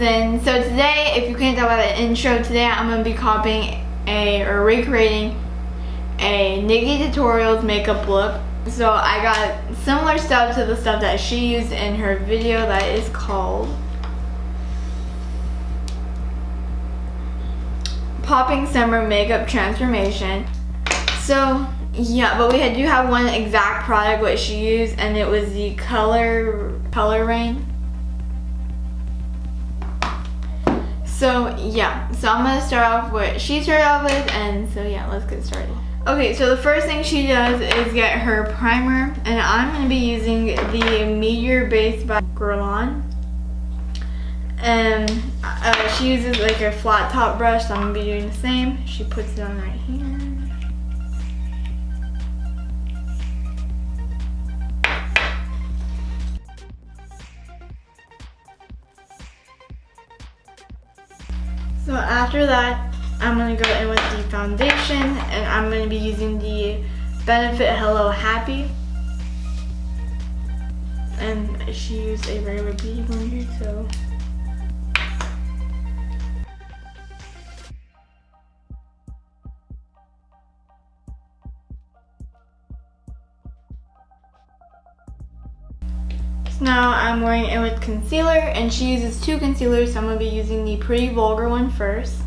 Madison. So today, if you can't tell by the intro, today I'm going to be copying recreating a Nikkie Tutorials makeup look. So I got similar stuff to the stuff that she used in her video that is called Popping Summer Makeup Transformation. So yeah, but we do have one exact product what she used, and it was the Color Rain. So yeah, so I'm gonna start off what she started off with, and so yeah, let's get started. Okay, so the first thing she does is get her primer, and I'm gonna be using the Meteor Base by Guerlain. And she uses like a flat top brush, so I'm gonna be doing the same. She puts it on right here. So after that, I'm going to go in with the foundation, and I'm going to be using the Benefit Hello Happy. And she used a regular beauty blender, so. Now I'm going in with concealer, and she uses two concealers, so I'm going to be using the Pretty Vulgar one first.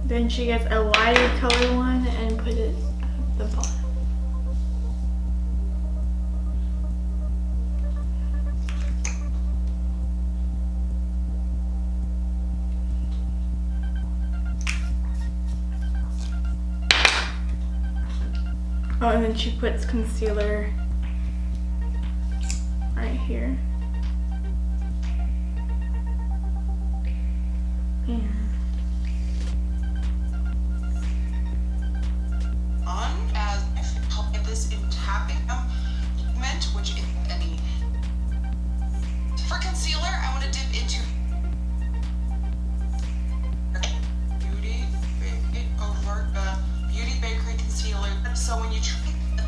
Then she gets a lighter color one and put it at the bottom. Oh, and then she puts concealer right here. And as help in this in tapping movement, which is any. For concealer, I want to dip into Beauty Bakery concealer. So when you try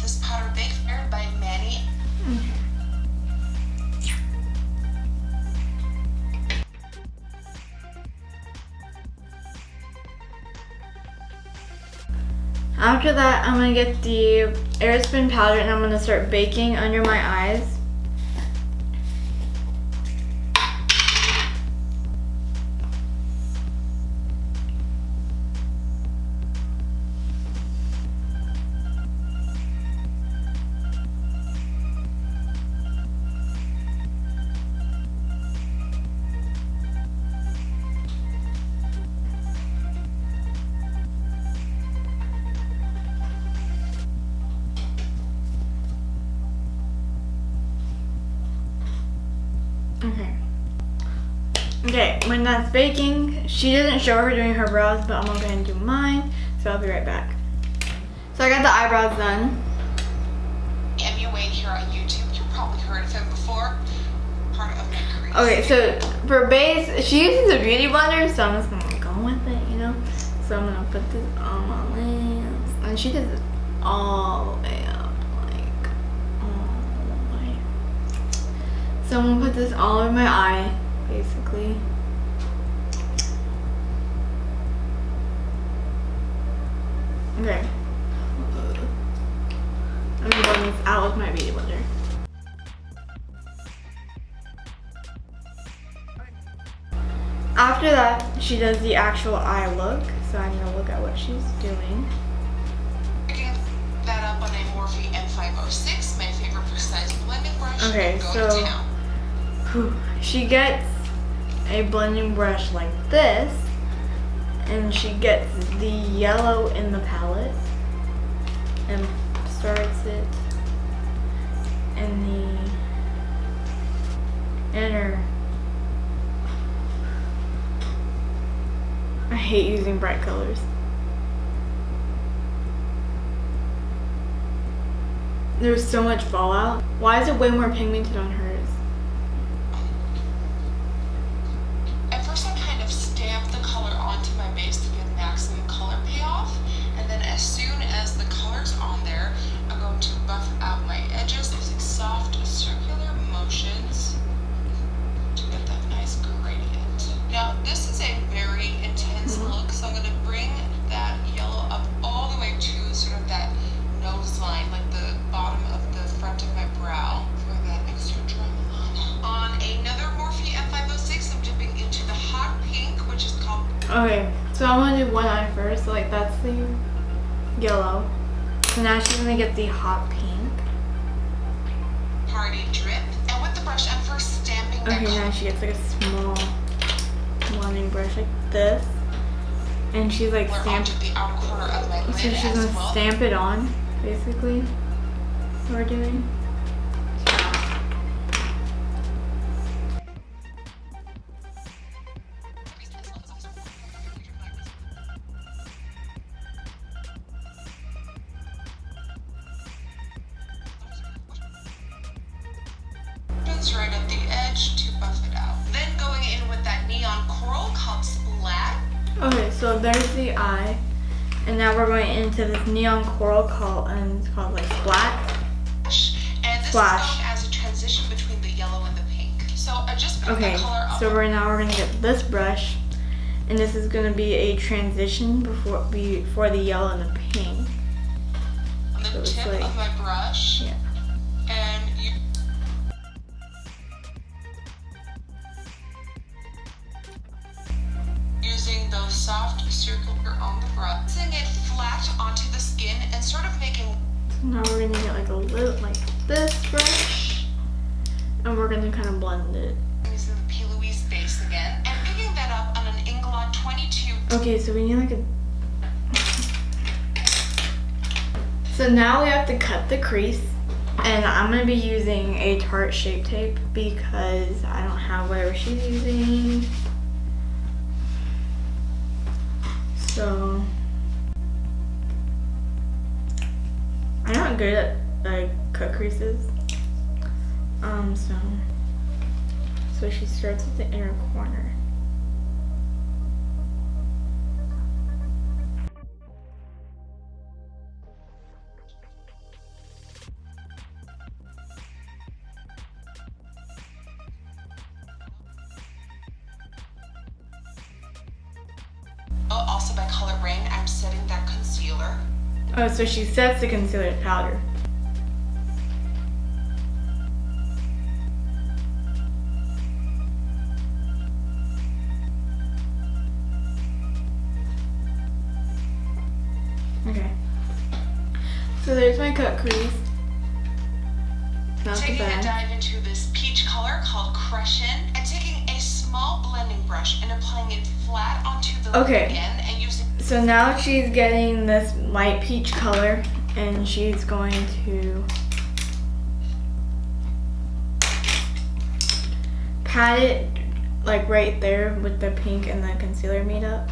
this powder baked by many. After that, I'm going to get the Airspin powder, and I'm going to start baking under my eyes. Okay, when that's baking, she doesn't show her doing her brows, but I'm gonna go ahead and do mine, so I'll be right back. So I got the eyebrows done. MUA here on YouTube, you've probably heard of him before. Part of my career. Okay, so for base, she uses a beauty blender, so I'm just gonna go with it, you know? So I'm gonna put this on my lips, and she does it all the way up, like, all the way. So I'm gonna put this all over my eye, basically. Okay. I'm gonna blend this out with my beauty blender. After that, she does the actual eye look, so I'm gonna look at what she's doing. Picking that up on a Morphe M506, my favorite precise blending brush. Okay, so she gets a blending brush like this, and she gets the yellow in the palette and starts it in the inner. I hate using bright colors. there's so much fallout. Why is it way more pigmented on hers? At first I kind of stamped the color onto my base to get maximum color payoff, and then as soon as the color's on there, I'm going to buff out my edges using soft circular motions to get that nice gradient. Now this is a very intense look, so I'm going to bring that yellow up all the way to sort of that nose line, like the bottom of the front of my brow for that extra drama. On another Morphe M506, I'm dipping into the hot pink, which is called... Okay, so I'm gonna do one eye first. So like that's the yellow. So now she's gonna get the hot pink. Party Drip. And with the brush, I'm first stamping that Okay, now she gets like a small blending brush like this. And she's like onto the outer corner of my lid. So she's gonna stamp it on, basically. What we're doing. Right at the edge to buff it out. Then going in with that neon coral called Splat. Okay, so there's the eye, and now we're going into this neon coral called, and it's called like Splat. And this Splash. is going as a transition between the yellow and the pink. So I just picked Okay, the color up. so right now we're gonna get this brush, and this is gonna be a transition before the yellow and the pink. On the So it's tip like- of my brush. Yeah. And you using those soft circular on the brush, pressing it flat onto the skin and sort of making. So now we're gonna get like a little like this brush, and we're gonna kind of blend it. Using the P. Louise base again and picking that up on an Inglot 22. Okay, so we need like a. So now we have to cut the crease, and I'm gonna be using a Tarte Shape Tape because I don't have whatever she's using. So I'm not good at like cut creases. So she starts with the inner corner. Also by Color Ring, I'm setting that concealer. Oh, so she sets the concealer to powder. Okay. So there's my cut crease. Not the Taking a bad. dive into this peach color called Crushin', and taking a small blending brush and applying it flat onto the lid Okay. again, and using. So now she's getting this light peach color, and she's going to pat it like right there with the pink and the concealer made up.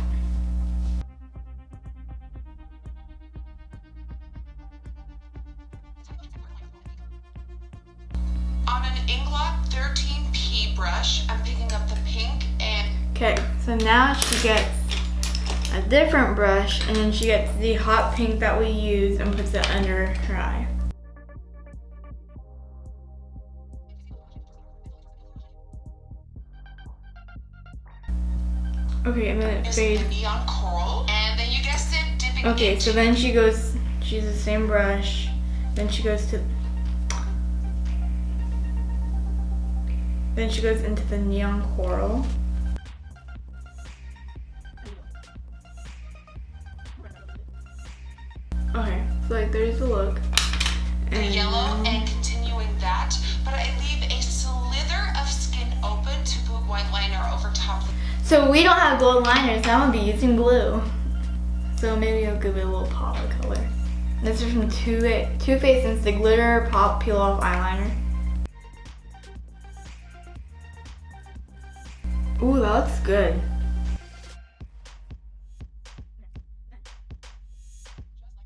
On an Inglot 13P brush, I'm picking up the pink and. Okay, so now she gets a different brush, and then she gets the hot pink that we use and puts it under her eye. Okay, and then it using fades. the neon coral, and then you guessed it, dipping Okay, into. so then she uses the same brush, then she goes into the neon coral. Okay, so like there's the look. The yellow and continuing that, but I leave a slither of skin open to put white liner over top. So we don't have gold liners, so I'm gonna be using glue. So maybe I'll give it a little pop of color. This is from Too Faced Instant Glitter Pop Peel Off Eyeliner. Ooh, that looks good.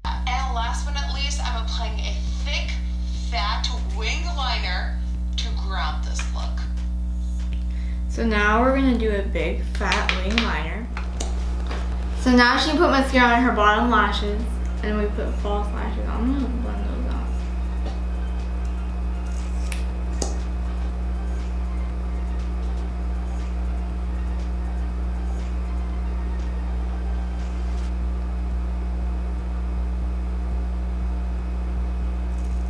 And last but not least, I'm applying a thick, fat wing liner to ground this look. So now we're gonna do a big fat wing liner. So now she put mascara on her bottom lashes, and we put false lashes on. I'm gonna blend those out.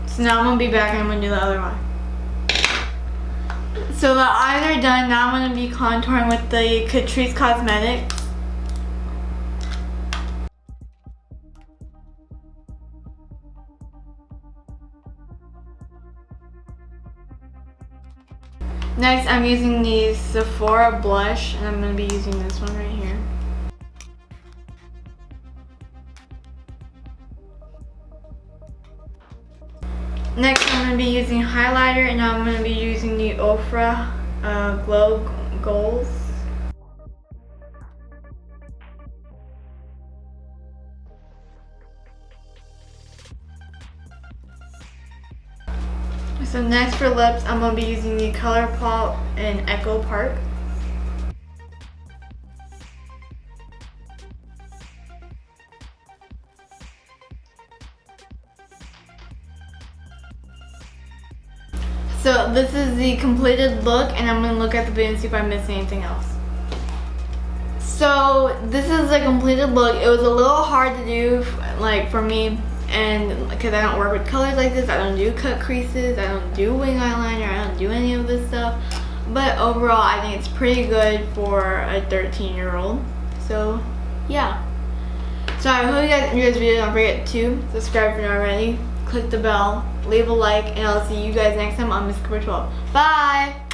So now I'm gonna be back and I'm gonna do the other eye. So the eyes are done. Now I'm gonna be contouring with the Catrice Cosmetics. Next, I'm using the Sephora blush, and I'm going to be using this one right here. Next, I'm going to be using highlighter, and I'm going to be using the Ofra Glow Goals. So next for lips, I'm going to be using the ColourPop in Echo Park. So this is the completed look, and I'm going to look at the video and see if I'm missing anything else. So this is the completed look. It was a little hard to do, like, for me. And because I don't work with colors like this, I don't do cut creases, I don't do wing eyeliner, I don't do any of this stuff. But overall, I think it's pretty good for a 13-year-old. So, yeah. So I hope you guys enjoyed this video. Don't forget to subscribe if you're not already. Click the bell, leave a like, and I'll see you guys next time on Miss Cooper 12. Bye!